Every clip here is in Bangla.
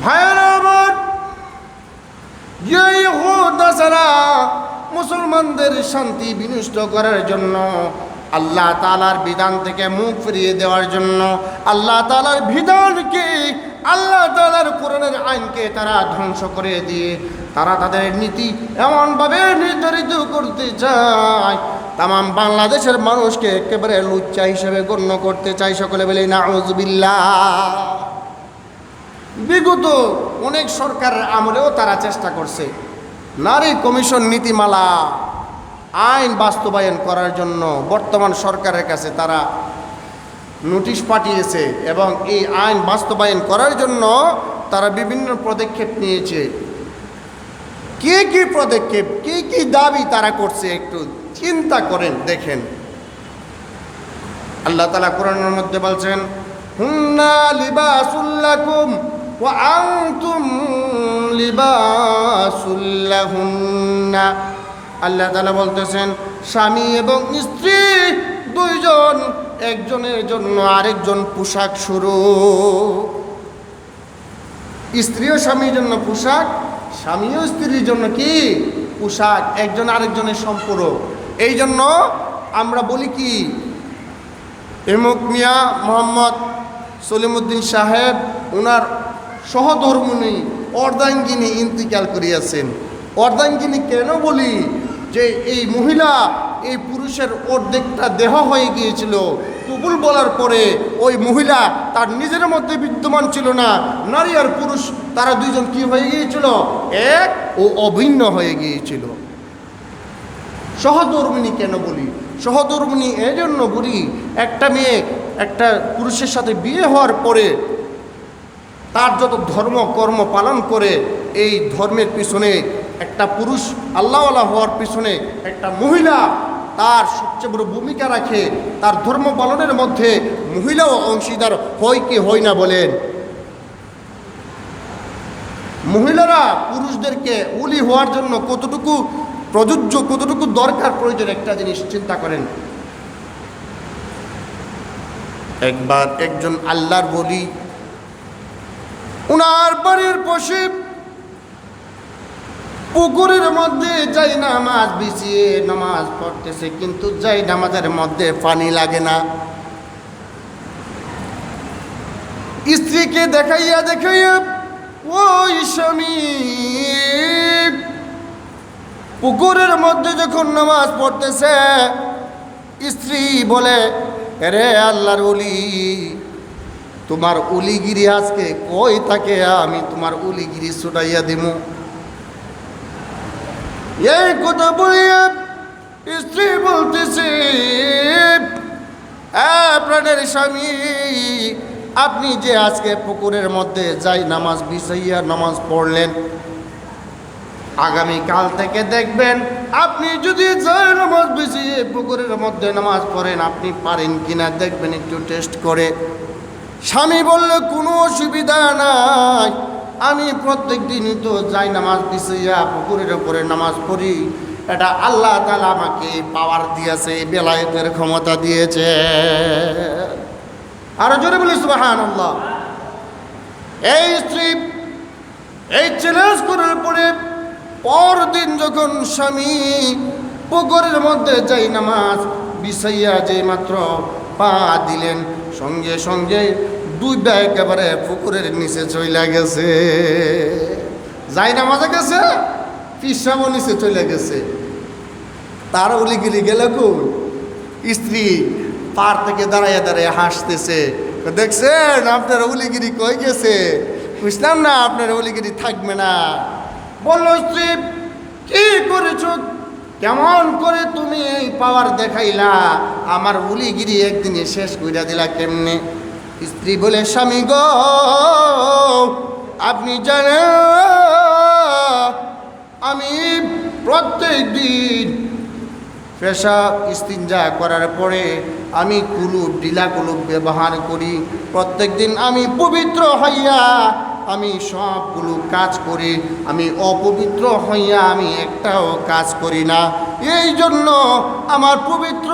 ভাইয়েরা আমার, ইহুদ নাসারা মুসলমানদের শান্তি বিনষ্ট করার জন্য, আল্লাহ তাআলার বিধান থেকে মুখ ফিরিয়ে দেওয়ার জন্য, আল্লাহ তাআলার বিধানকে, আল্লাহ তাআলার কোরআনের আইনকে তারা ধ্বংস করে দিয়ে তারা তাদের নীতি এমনভাবে নির্ধারিত করতে চায়, তামাম বাংলাদেশের মানুষকে একেবারে লুচ্চা হিসেবে গণ্য করতে চায়। সকলে বলে নাউযুবিল্লাহ। বিগত অনেক সরকারের আমলেও তারা চেষ্টা করছে নারী কমিশন নীতিমালা আইন বাস্তবায়ন করার জন্য বর্তমান সরকারের কাছে তারা নোটিশ পাঠিয়েছে এবং এই আইন বাস্তবায়ন করার জন্য তারা বিভিন্ন পদক্ষেপ নিয়েছে। কি কি পদক্ষেপ, কি কি দাবি তারা করছে একটু চিন্তা করেন, দেখেন। আল্লাহ তাআলা কোরআনের মধ্যে বলছেন, হুন্না লিবাসুল লাকুম ওয়া আনতুম লিবাসুল লাহুন্না। আল্লাহ তাআলা বলতেছেন, স্বামী এবং স্ত্রী দুইজন, একজনের জন্য আরেকজন পোশাক স্বরূপ। স্ত্রীও স্বামীর জন্য পোশাক, স্বামীও স্ত্রীর জন্য কি পোশাক, একজন আরেকজনের সম্পূরক। এই জন্য আমরা বলি কি, এমুক মিয়া মোহাম্মদ সলিমউদ্দিন সাহেব ওনার সহধর্মিণী অর্ধাঙ্গিনী ইন্তিকাল করিয়াছেন। অর্ধাঙ্গিনী কেন বলি, যে এই মহিলা এই পুরুষের অর্ধেকটা দেহ হয়ে গিয়েছিল। কবুল বলার পরে ওই মহিলা তার নিজের মধ্যে বিদ্যমান ছিল না, নারী আর পুরুষ তারা দুইজন কি হয়ে গিয়েছিল, এক ও অভিন্ন হয়ে গিয়েছিল। সহধর্মিণী কেন বলি, সহধর্মিণী এই জন্য বলি, একটা মেয়ে একটা পুরুষের সাথে বিয়ে হওয়ার পরে তার যত ধর্ম কর্ম পালন করে, এই ধর্মের পিছনে একটা পুরুষ আল্লাহওয়ালা হওয়ার পিছনে একটা মহিলা তার সবচেয়ে বড় ভূমিকা রাখে। তার ধর্ম পালনের মধ্যে মহিলাও অংশীদার হয় কি হয় না বলেন? মহিলারা পুরুষদেরকে ওলি হওয়ার জন্য কতটুকু প্রযোজ্য, কতটুকু দরকার প্রয়োজন, একটা জিনিস চিন্তা করেন। একবার একজন আল্লাহর ওলি উনার বাড়ির পাশে পুকুরের মধ্যে যাই নামাজ বিছিয়ে নামাজ পড়তেছে, কিন্তু যাই নামাজের মধ্যে পানি লাগে না। স্ত্রীকে দেখাইয়া দেখাইয়া ওই স্বামী পুকুরের মধ্যে যখন নামাজ পড়তেছে, স্ত্রী বলে, রে আল্লাহর ওলি, তোমার উলিগিরি আজকে কই থাকে, আমি তোমার উলিগিরি ছুটাইয়া দিব। এই কথা বলিয়া স্ত্রী বলতেছে, প্রাণের স্বামী, আপনি যে আজকে পুকুরের মধ্যে যাই নামাজ বিছাইয়া নামাজ পড়লেন, আগামীকাল থেকে দেখবেন আপনি যদি যাই নামাজ বিছিয়ে পুকুরের মধ্যে নামাজ পড়েন, আপনি পারেন কিনা দেখবেন একটু টেস্ট করে। স্বামী বলল, কোনো অসুবিধা নাই, আমি প্রত্যেক দিনই তো যাই নামাজ বিছাইয়া পুকুরের উপরে নামাজ পড়ি, এটা আল্লাহ তাআলা আমাকে পাওয়ার দিয়েছে, বেলায়েতের ক্ষমতা দিয়েছে। আরো জোরে বলি সুবহানাল্লাহ। এই স্ত্রী এই চ্যালেঞ্জ করার পরে পরদিন যখন স্বামী পুকুরের মধ্যে যাই নামাজ বিছাইয়া যে মাত্র পা দিলেন, সঙ্গে সঙ্গে দুইটা একেবারে পুকুরের নিচে চলে গেছে। যাই নামাজে গেছে, পিসাবও নিচে চলে গেছে। তার উলিগিরি গেল কোন? স্ত্রী পার থেকে দাঁড়াইয়া দাঁড়াইয়া হাসতেছে, দেখছেন আপনার উলিগিরি কই গেছে, বুঝলাম না আপনার উলিগিরি থাকবে না। বলল স্ত্রী, কি করেছ, কেমন করে তুমি এই পাওয়ার দেখাইলা, আমার উলিগিরি একদিনে শেষ কইরা দিলা কেমনে? স্ত্রী বলে, স্বামী গো, আপনি জানেন আমি প্রত্যেক দিন পেশাব ইস্তিনজা করার পরে আমি কুলুপ, ঢিলা কুলুপ ব্যবহার করি। প্রত্যেক দিন আমি পবিত্র হইয়া আমি সবগুলো কাজ করি, আমি অপবিত্র হইয়া আমি একটাও কাজ করি না। এই জন্য আমার পবিত্র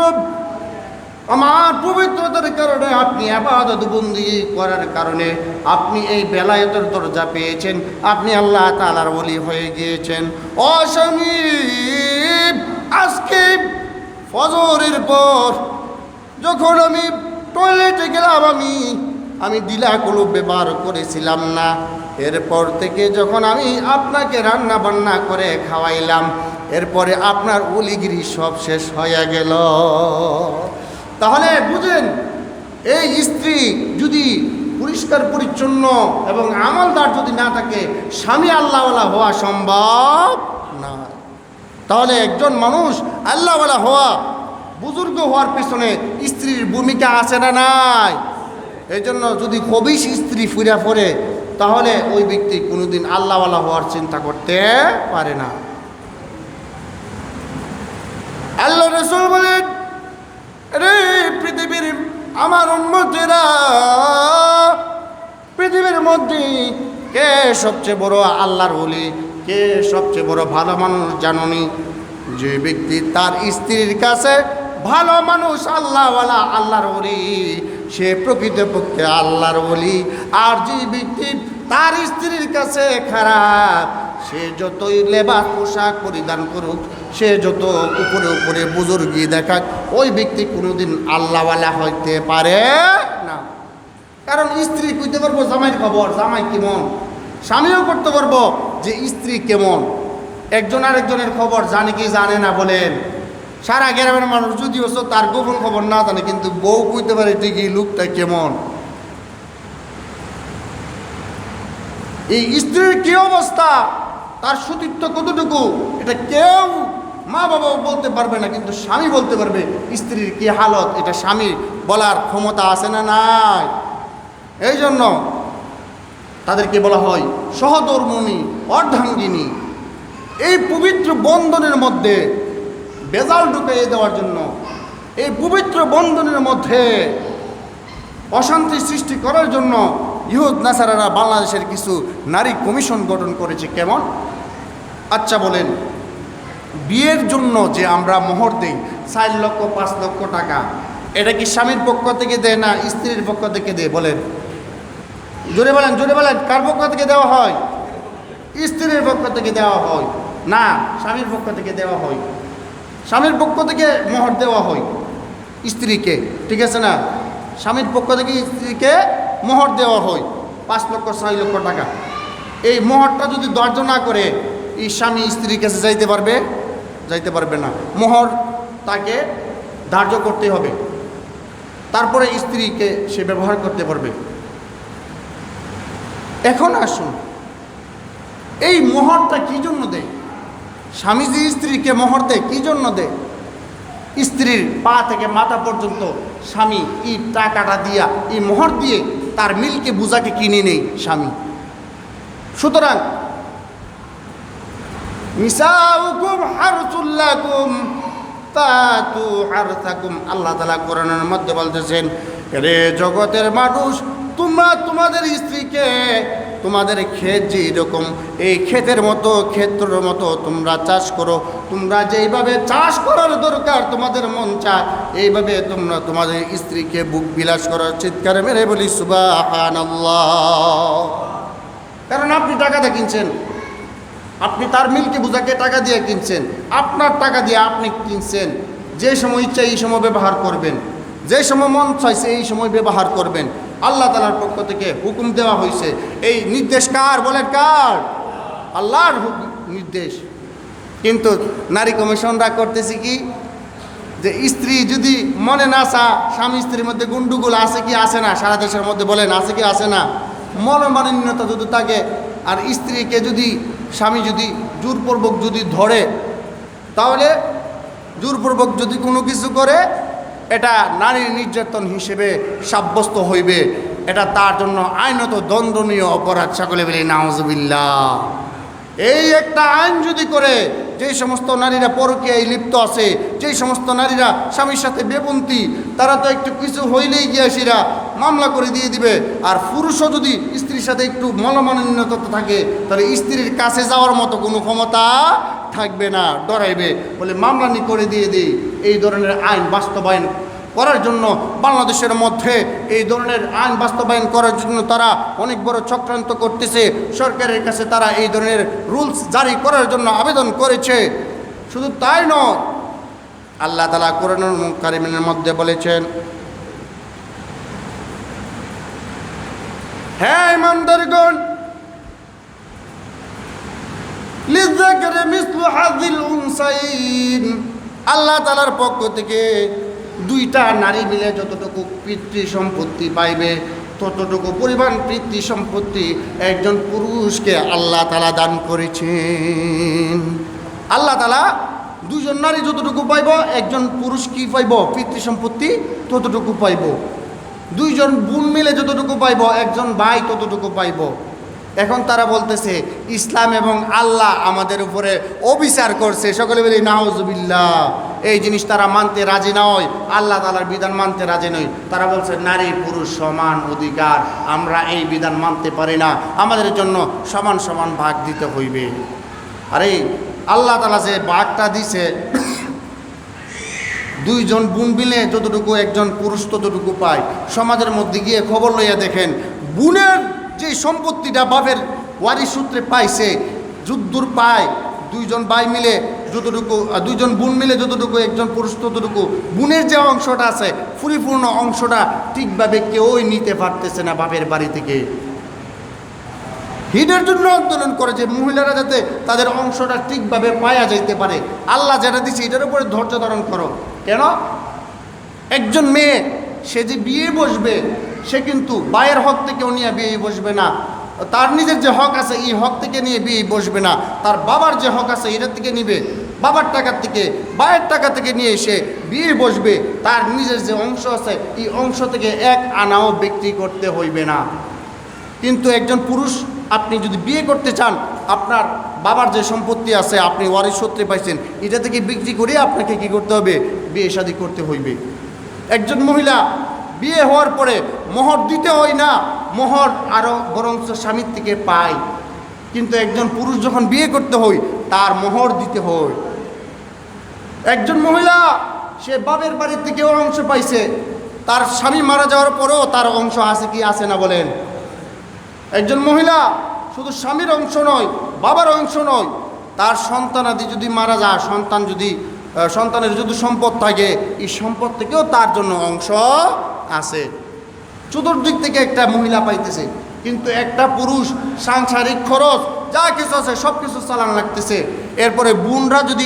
আমার পবিত্রতার কারণে, আপনি ইবাদত বন্দেগী করার কারণে আপনি এই বেলায়েতের দরজা পেয়েছেন, আপনি আল্লাহ তাআলার ওলি হয়ে গিয়েছেন। ও স্বামী, আজকে ফজরের পর যখন আমি টয়লেটে গেলাম, আমি দিলা কলুব ব্যবহার করেছিলাম না। এরপর থেকে যখন আমি আপনাকে রান্না বান্না করে খাওয়াইলাম, এরপরে আপনার ওলিগিরি সব শেষ হয়ে গেল। তাহলে বুঝেন, এই স্ত্রী যদি পরিষ্কার পরিচ্ছন্ন এবং আমলদার যদি না থাকে, স্বামী আল্লাহওয়ালা হওয়া সম্ভব না। তাহলে একজন মানুষ আল্লাহওয়ালা হওয়া, বুজুর্গ হওয়ার পেছনে স্ত্রীর ভূমিকা আছে না নাই? এই জন্য যদি খবিশ স্ত্রী ফিরা পড়ে, তাহলে ওই ব্যক্তি কোনোদিন আল্লাহওয়ালা হওয়ার চিন্তা করতে পারে না। আল্লাহ রাসূল বলেন, রে পৃথিবীর আমার উম্মতেরা, পৃথিবীর মধ্যে কে সবচেয়ে বড় আল্লাহর ওলি, কে সবচেয়ে বড় ভালো মানুষ জানুনি? যে ব্যক্তি তার স্ত্রীর কাছে ভালো মানুষ, আল্লাহওয়ালা, আল্লাহর ওলি, সে প্রকৃতপক্ষে আল্লাহর ওলি। আর যে ব্যক্তি তার স্ত্রীর কাছে খারাপ, সে যতই লেবাস পোশাক পরিধান করুক, সে যত উপরে উপরে বুজুর্গি দেখাক, ওই ব্যক্তি কোনোদিন আল্লাহওয়ালা হইতে পারে না। কারণ স্ত্রী কইতে পারবো জামাইয়ের খবর, জামাই কেমন, স্বামীও করতে পারবো যে স্ত্রী কেমন। একজন আরেকজনের খবর জানে কি জানে না বলেন? সারা গ্রামের মানুষ যদিও তার গোপন খবর না জানে, কিন্তু বউ কইতে পারে ঠিকই লোকটা কেমন। এই স্ত্রীর কি অবস্থা, তার সতীত্ব কতটুকু, এটা কেউ মা বাবাও বলতে পারবে না, কিন্তু স্বামী বলতে পারবে স্ত্রীর কি হালত, এটা স্বামীর বলার ক্ষমতা আছে না নাই? এই জন্য তাদেরকে বলা হয় সহধর্মিণী, অর্ধাঙ্গিনী। এই পবিত্র বন্ধনের মধ্যে বেজাল ঢুকিয়ে দেওয়ার জন্য, এই পবিত্র বন্ধনের মধ্যে অশান্তি সৃষ্টি করার জন্য ইহুদ নাসারারা বাংলাদেশের কিছু নারী কমিশন গঠন করেছে। কেমন? আচ্ছা বলেন, বিয়ের জন্য যে আমরা মোহর দেই 4 লক্ষ 5 লক্ষ টাকা, এটা কি স্বামীর পক্ষ থেকে দেয় না স্ত্রীর পক্ষ থেকে দেয়? বলেন, জোরে বলেন, জোরে বলেন, কার পক্ষ থেকে দেওয়া হয়? স্ত্রীর পক্ষ থেকে দেওয়া হয় না, স্বামীর পক্ষ থেকে দেওয়া হয়। স্বামীর পক্ষ থেকে মোহর দেওয়া হয় স্ত্রীকে, ঠিক আছে না? স্বামীর পক্ষ থেকে স্ত্রীকে মোহর দেওয়া হয় 5 লক্ষ 6 লক্ষ টাকা। এই মোহরটা যদি ধার্য না করে, এই স্বামী স্ত্রীর কাছে যাইতে পারবে? যাইতে পারবে না। মোহর তাকে ধার্য করতে হবে, তারপরে স্ত্রীকে সে ব্যবহার করতে পারবে। এখন আসুন, এই মোহরটা কি জন্য দেয়? স্বামী যে স্ত্রীকে মোহর দেয় কি জন্য দেয়? স্ত্রীর পা থেকে মাথা পর্যন্ত স্বামী এই টাকাটা দিয়া, এই মোহর দিয়ে তার মিলকে বুঝাকে কিনে নেই স্বামী। সুতরাং নিসাউকুম হারসুল লাকুম ফাতু হারসাকুম, আল্লাহ তাআলা কোরআনের মধ্যে বলতেছেন, রে জগতের মানুষ, তোমরা তোমাদের স্ত্রীকে, তোমাদের ক্ষেত যে এরকম, এই ক্ষেতের মতো, ক্ষেত্রের মতো তোমরা চাষ করো। তোমরা যেইভাবে চাষ করার দরকার, তোমাদের মন চায় এইভাবে তোমরা তোমাদের স্ত্রীকে বুক বিলাস করো। চিৎকার মেরে বলি সুবহানাল্লাহ। কারণ আপনি টাকাটা কিনছেন, আপনি তার মিলকে বুঝাকে টাকা দিয়ে কিনছেন, আপনার টাকা দিয়ে আপনি কিনছেন। যে সময় ইচ্ছা এই সময় ব্যবহার করবেন, যে সময় মন চাইছে এই সময় ব্যবহার করবেন। আল্লাহ তাআলার পক্ষ থেকে হুকুম দেওয়া হয়েছে। এই নির্দেশ কার? বলেন কার? আল্লাহর নির্দেশ। কিন্তু নারী কমিশনরা করতেছে কি, যে স্ত্রী যদি মনে না চা, স্বামী স্ত্রীর মধ্যে গুন্ডুগুলো আছে কি আছে না? সারা দেশের মধ্যে বলেন আছে কি আছে না? মনোমালিন্যতা যদি থাকে, আর স্ত্রীকে যদি স্বামী যদি জোরপূর্বক যদি ধরে, তাহলে জোরপূর্বক যদি কোনো কিছু করে, এটা নারী নির্যাতন হিসেবে সাব্যস্ত হইবে। এটা তার জন্য আইনত দণ্ডনীয় অপরাধ। সকলে বলি নাউজুবিল্লাহ। এই একটা আইন যদি করে, যে সমস্ত নারীরা পরকীয়ায় লিপ্ত আছে, যে সমস্ত নারীরা স্বামীর সাথে বেপন্থী, তারা তো একটু কিছু হইলেই গিয়ে সেরা মামলা করে দিয়ে দিবে। আর পুরুষও যদি স্ত্রীর সাথে একটু মনোমালিন্যতা থাকে, তাহলে স্ত্রীর কাছে যাওয়ার মতো কোনো ক্ষমতা থাকবে না, ডরাইবে বলে মামলা করে দিয়ে দিই। এই ধরনের আইন বাস্তবায়ন করার জন্য বাংলাদেশের মধ্যে এই ধরনের আইন বাস্তবায়ন করার জন্য তারা অনেক বড় চক্রান্ত করতেছে। সরকারের কাছে তারা এই ধরনের রুলস জারি করার জন্য আবেদন করেছে। শুধু তাই নয়, আল্লাহ তাআলা কোরআনুল কারীমের মধ্যে বলেছেন, হ্যাঁ ইমানদারগণ, লিযাকারি মিসলু হাযিল উনসাইন, আল্লাহ তাআলার পক্ষ থেকে দুইটা নারী মিলে যতটুকু পিতৃ সম্পত্তি পাইবে ততটুকু পরিমাণ পিতৃ সম্পত্তি একজন পুরুষকে আল্লাহ তাআলা দান করেছেন। আল্লাহ তাআলা দুইজন নারী যতটুকু পাইব, একজন পুরুষ কি পাইব? পিতৃ সম্পত্তি ততটুকু পাইব। দুইজন বোন মিলে যতটুকু পাইব, একজন ভাই ততটুকু পাইব। এখন তারা বলতেছে ইসলাম এবং আল্লাহ আমাদের উপরে অবিচার করছে। সকলে বলি নাউজুবিল্লাহ। এই জিনিস তারা মানতে রাজি নয়, আল্লাহ তাআলার বিধান মানতে রাজি নয়। তারা বলছে নারী পুরুষ সমান অধিকার, আমরা এই বিধান মানতে পারি না, আমাদের জন্য সমান সমান ভাগ দিতে হইবে। আরে আল্লাহ তাআলা যে ভাগটা দিছে, দুইজন বোন মিলে যতটুকু একজন পুরুষ ততটুকু পায়। সমাজের মধ্যে গিয়ে খবর লইয়া দেখেন, বোনের যে সম্পত্তিটা বাপের ওয়ারিশ সূত্রে পাইছে যদ্দূর পায়, দুইজন ভাই মিলে যতটুকু, দুইজন বোন মিলে যতটুকু একজন পুরুষ ততটুকু, বোনের যে অংশটা আছে পরিপূর্ণ অংশটা ঠিকভাবে কেউই নিতে পারতেছে না বাপের বাড়ি থেকে। হিডের জন্য আন্দোলন করে যে মহিলারা যাতে তাদের অংশটা ঠিকভাবে পাওয়া যাইতে পারে। আল্লাহ যেটা দিচ্ছে এটার উপরে ধৈর্য ধারণ করো। কেন? একজন মেয়ে সে যে বিয়ে বসবে, সে কিন্তু ভাইয়ের হক থেকেও নিয়ে বিয়ে বসবে না, তার নিজের যে হক আছে এই হক থেকে নিয়ে বিয়ে বসবে না, তার বাবার যে হক আছে এটার থেকে নিবে, বাবার টাকার থেকে ভাইয়ের টাকা থেকে নিয়ে এসে বিয়ে বসবে। তার নিজের যে অংশ আছে এই অংশ থেকে এক আনাও বিক্রি করতে হইবে না। কিন্তু একজন পুরুষ আপনি যদি বিয়ে করতে চান, আপনার বাবার যে সম্পত্তি আছে আপনি ওয়ারিশ সূত্রে পাইছেন, এটা থেকে বিক্রি করে আপনাকে কি করতে হবে? বিয়ে শাদী করতে হইবে। একজন মহিলা বিয়ে হওয়ার পরে মোহর দিতে হয় না, মোহর আরও বরঞ্চ স্বামীর থেকে পায়। কিন্তু একজন পুরুষ যখন বিয়ে করতে হয় তার মোহর দিতে হয়। একজন মহিলা সে বাপের বাড়ির থেকেও অংশ পাইছে, তার স্বামী মারা যাওয়ার পরেও তার অংশ আছে কি আছে না বলেন? একজন মহিলা শুধু স্বামীর অংশ নয়, বাবার অংশ নয়, তার সন্তানাদি যদি মারা যায়, সন্তানের যদি সম্পদ থাকে এই সম্পদ থেকেও তার জন্য অংশ আছে। চতুর্দিক থেকে একটা মহিলা পাইতেছে। কিন্তু একটা পুরুষ সাংসারিক খরচ যা কিছু আছে সব কিছু চালান লাগতেছে। এরপরে বোনরা যদি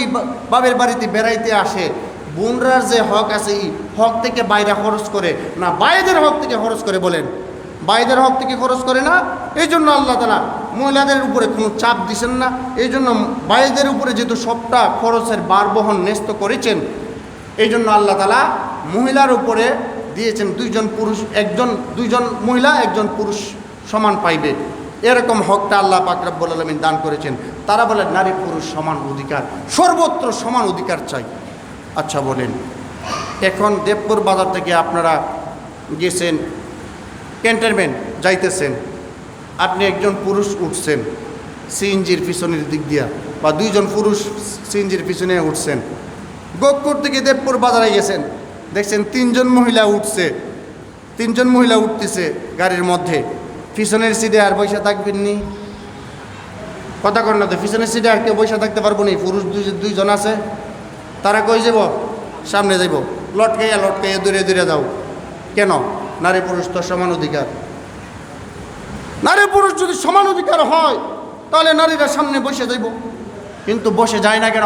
বাবের বাড়িতে বেড়াইতে আসে, বোনরার যে হক আছে এই হক থেকে বাইরে খরচ করে না বাইদের হক থেকে খরচ করে? বলেন, বাইদের হক থেকে খরচ করে না। এই জন্য আল্লাহ তাআলা মহিলাদের উপরে কোনো চাপ দিচ্ছেন না। এই জন্য বাইদের উপরে যেহেতু সবটা খরচের বার বহন ন্যস্ত করেছেন, এই জন্য আল্লাহ তাআলা মহিলার উপরে দিয়েছেন দুইজন মহিলা একজন পুরুষ সমান পাইবে, এরকম হকটা আল্লাহ পাক রব্বুল আলামিন দান করেছেন। তারা বলে নারী পুরুষ সমান অধিকার, সর্বত্র সমান অধিকার চাই। আচ্ছা বলেন, এখন দেবপুর বাজার থেকে আপনারা গেছেন, ক্যান্টনমেন্ট যাইতেছেন, আপনি একজন পুরুষ উঠছেন সিএনজির পিছনের দিক দিয়া, বা দুইজন পুরুষ সিএনজির পিছনে উঠছেন। গোকপুর থেকে দেবপুর বাজারে গেছেন, দেখছেন তিনজন মহিলা উঠতেছে গাড়ির মধ্যে। পিছনের সিটে আর বসে থাকবেননি? কথা কর না তো, পিছনের সিটে আর কেউ বসে থাকতে পারবো নি? পুরুষ দুইজন আছে, তারা কই যাব? সামনে যাইব, লটকাইয়া দূরে যাও। কেন? নারী পুরুষ তো সমান অধিকার। নারী পুরুষ যদি সমান অধিকার হয় তাহলে নারীরা সামনে বসে যাইব, কিন্তু বসে যায় না কেন?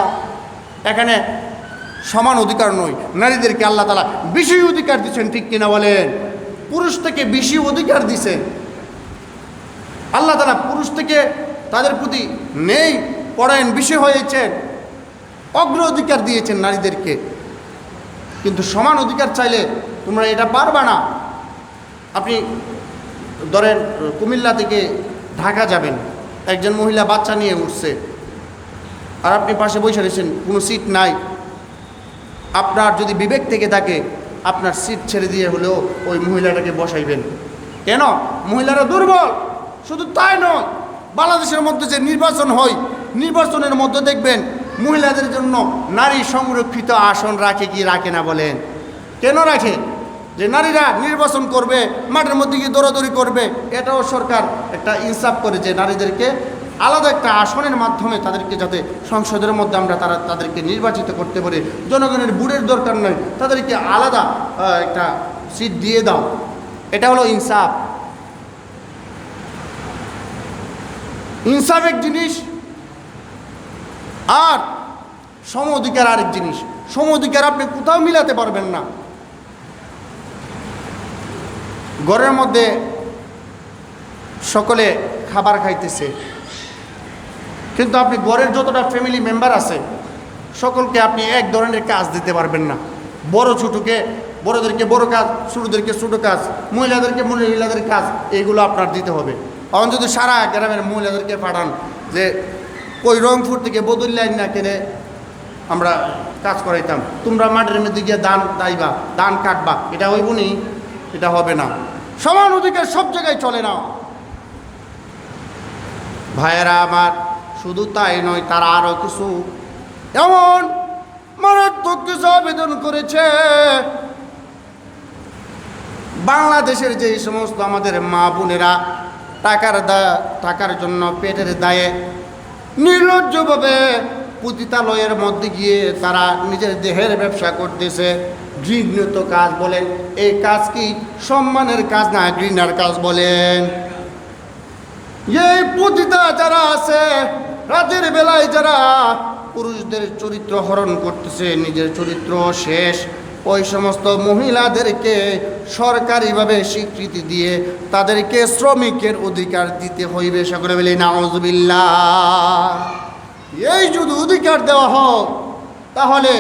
এখানে সমান অধিকার নয়, নারীদেরকে আল্লাহ তাআলা বেশি অধিকার দিচ্ছেন, ঠিক কিনা বলেন? পুরুষ থেকে বেশি অধিকার দিছেন আল্লাহ তাআলা। পুরুষ থেকে তাদের প্রতি নেই পরায়ণ বেশি হয়েছেন, অগ্র অধিকার দিয়েছেন নারীদেরকে। কিন্তু সমান অধিকার চাইলে তোমরা এটা পারবা না। আপনি ধরেন কুমিল্লা থেকে ঢাকা যাবেন, একজন মহিলা বাচ্চা নিয়ে উঠছে, আর আপনি পাশে বসে রয়েছেন, কোনো সিট নাই। আপনার যদি বিবেক থেকে থাকে আপনার সিট ছেড়ে দিয়ে হলেও ওই মহিলাটাকে বসাইবেন। কেন? মহিলারা দুর্বল। শুধু তাই নয়, বাংলাদেশের মধ্যে যে নির্বাচন হয়, নির্বাচনের মধ্যে দেখবেন মহিলাদের জন্য নারী সংরক্ষিত আসন রাখে কি রাখে না বলেন? কেন রাখে? যে নারীরা নির্বাচন করবে, মাঠের মধ্যে গিয়ে দৌড়াদৌড়ি করবে। এটাও সরকার একটা ইনসাফ করে যে নারীদেরকে আলাদা একটা আসনের মাধ্যমে তাদেরকে যাতে সংসদের মধ্যে আমরা তাদেরকে নির্বাচিত করতে পারি। জনগণের বুড়ের দরকার নয়, তাদেরকে আলাদা একটা সিট দিয়ে দাও। এটা হলো ইনসাফ। ইনসাফ এক জিনিস, আর সম অধিকার আরেক জিনিস। সম অধিকার আপনি কোথাও মিলাতে পারবেন না। ঘরের মধ্যে সকলে খাবার খাইতেছে, কিন্তু আপনি ঘরের যতটা ফ্যামিলি মেম্বার আছে সকলকে আপনি এক ধরনের কাজ দিতে পারবেন না। বড়দেরকে বড় কাজ, ছোটদেরকে ছোট কাজ, মহিলাদেরকে মহিলাদের কাজ, এইগুলো আপনার দিতে হবে। এখন যদি সারা গ্রামের মহিলাদেরকে পাঠান যে ওই রংপুর থেকে বদুল্লাইন না কেনে আমরা কাজ করাইতাম, তোমরা মাঠের মধ্যে গিয়ে ধান দাইবা, ধান কাটবা, এটা হইব নি? এটা হবে না। সমান অধিকার সব জায়গায় চলে না ভাইয়েরা আমার। শুধু তাই নয়, তারা আরো কিছু এমন মারাত্মক কিছু আবেদন করেছে। বাংলাদেশের যে সমস্ত আমাদের মা বোনেরা টাকার জন্য পেটের দায়ে নির্লজ্জভাবে পতিতালয়ের মধ্যে গিয়ে তারা নিজের দেহের ব্যবসা করতেছে, ঘৃণিত কাজ বলেন। এই কাজ কি সম্মানের কাজ না ঘৃণার কাজ বলেন? এই পতিতা যারা আছে, রাতের বেলায় যারা পুরুষদের চরিত্র হরণ করতেছে, নিজের চরিত্র শেষ, ওই সমস্ত মহিলাদেরকে সরকারিভাবে স্বীকৃতি দিয়ে তাদেরকে শ্রমিকের অধিকার দিতে হইবে। সকলে বলি নাউযুবিল্লাহ। এই যদি অধিকার দেওয়া হোক, তাহলে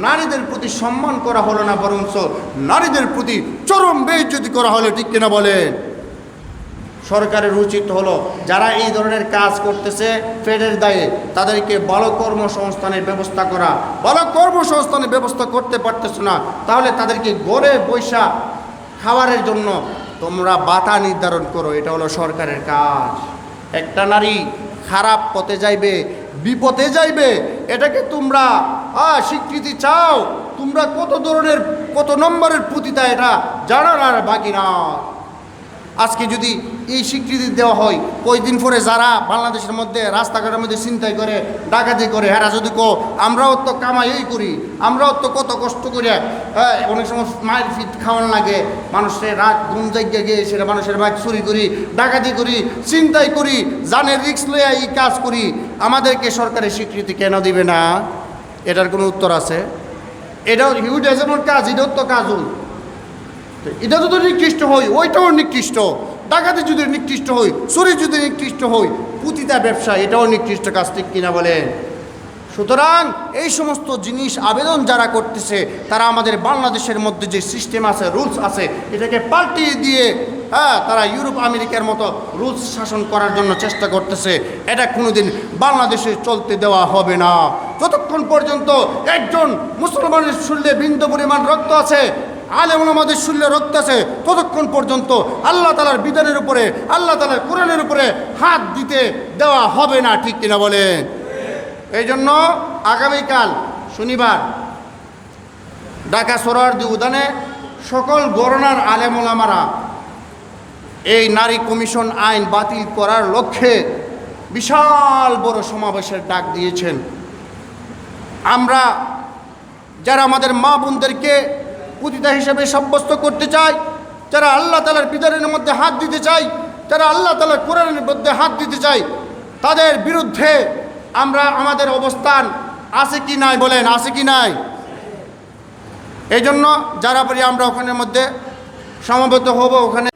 নারীদের প্রতি সম্মান করা হলো না, বরঞ্চ নারীদের প্রতি চরম বেইজ্জতি করা হলো। ঠিক কিনা বলেন? সরকারের উচিত হলো যারা এই ধরনের কাজ করতেছে পেটের দায়ে, তাদেরকে ভালো কর্মসংস্থানের ব্যবস্থা করা। ভালো কর্মসংস্থানের ব্যবস্থা করতে পারতেছ না, তাহলে তাদেরকে ঘরে বৈশা খাবারের জন্য তোমরা ভাতা নির্ধারণ করো। এটা হলো সরকারের কাজ। একটা নারী খারাপ পথে যাইবে, বিপদে যাইবে, এটাকে তোমরা স্বীকৃতি চাও? তোমরা কত নম্বরের পতিতা এটা জানার আর বাকি না। আজকে যদি এই স্বীকৃতি দেওয়া হয়, কয়েকদিন পরে যারা বাংলাদেশের মধ্যে রাস্তাঘাটের মধ্যে ছিনতাই করে, ডাকাতি করে, হেরা যদি আমরাও তো কামাই করি, আমরাও তো কত কষ্ট করে, অনেক সময় মায়ের ফিট খাওয়ানো লাগে, মানুষের রাত ঘুম জায়গা গিয়ে সেটা মানুষের বাইক চুরি করি, ডাকাতি করি, ছিনতাই করি, জানের রিস্ক লইয়া এই কাজ করি, আমাদেরকে সরকারের স্বীকৃতি কেন দিবে না? এটার কোনো উত্তর আছে? এটাও হিউজ এজেন্টের কাজ, এটাও তো কাজও। এটা যদি নিকৃষ্ট হই, ওইটাও নিকৃষ্ট। ডাকাতি যদি নিকৃষ্ট হই, চুরি যদি নিকৃষ্ট হই, পুতিতা ব্যবসা এটাও নিকৃষ্ট কাজ। ঠিক কিনা বলেন? সুতরাং এই সমস্ত জিনিস আবেদন যারা করতেছে, তারা আমাদের বাংলাদেশের মধ্যে যে সিস্টেম আছে, রুলস আছে, এটাকে পাল্টিয়ে দিয়ে তারা ইউরোপ আমেরিকার মতো রুলস শাসন করার জন্য চেষ্টা করতেছে। এটা কোনোদিন বাংলাদেশে চলতে দেওয়া হবে না। যতক্ষণ পর্যন্ত একজন মুসলমানের শরীরে বিন্দু পরিমাণ রক্ত আছে, আলেম ওলামাদের শরীরে রক্ত আছে, ততক্ষণ পর্যন্ত আল্লাহ তাআলার বিধানের উপরে, আল্লাহ তাআলার কোরআনের উপরে হাত দিতে দেওয়া হবে না। ঠিক কিনা বলেন? এই জন্য আগামীকাল শনিবার ঢাকা সোহরাওয়ার্দী উদ্যানে সকল গণনার আলেম ওলামারা এই নারী কমিশন আইন বাতিল করার লক্ষ্যে বিশাল বড় সমাবেশের ডাক দিয়েছেন। আমরা যারা আমাদের মা বোনদেরকে পতিতা হিসেবে সাব্যস্ত করতে চাই, যারা আল্লাহ তাআলার বিধানের মধ্যে হাত দিতে চাই, যারা আল্লাহ তাআলার কোরআনের মধ্যে হাত দিতে চাই, তাদের বিরুদ্ধে আমরা আমাদের অবস্থান আছে কি নাই বলেন? আছে কি নাই? এই জন্য যারা পারি আমরা ওখানের মধ্যে সমবেত হব। ওখানে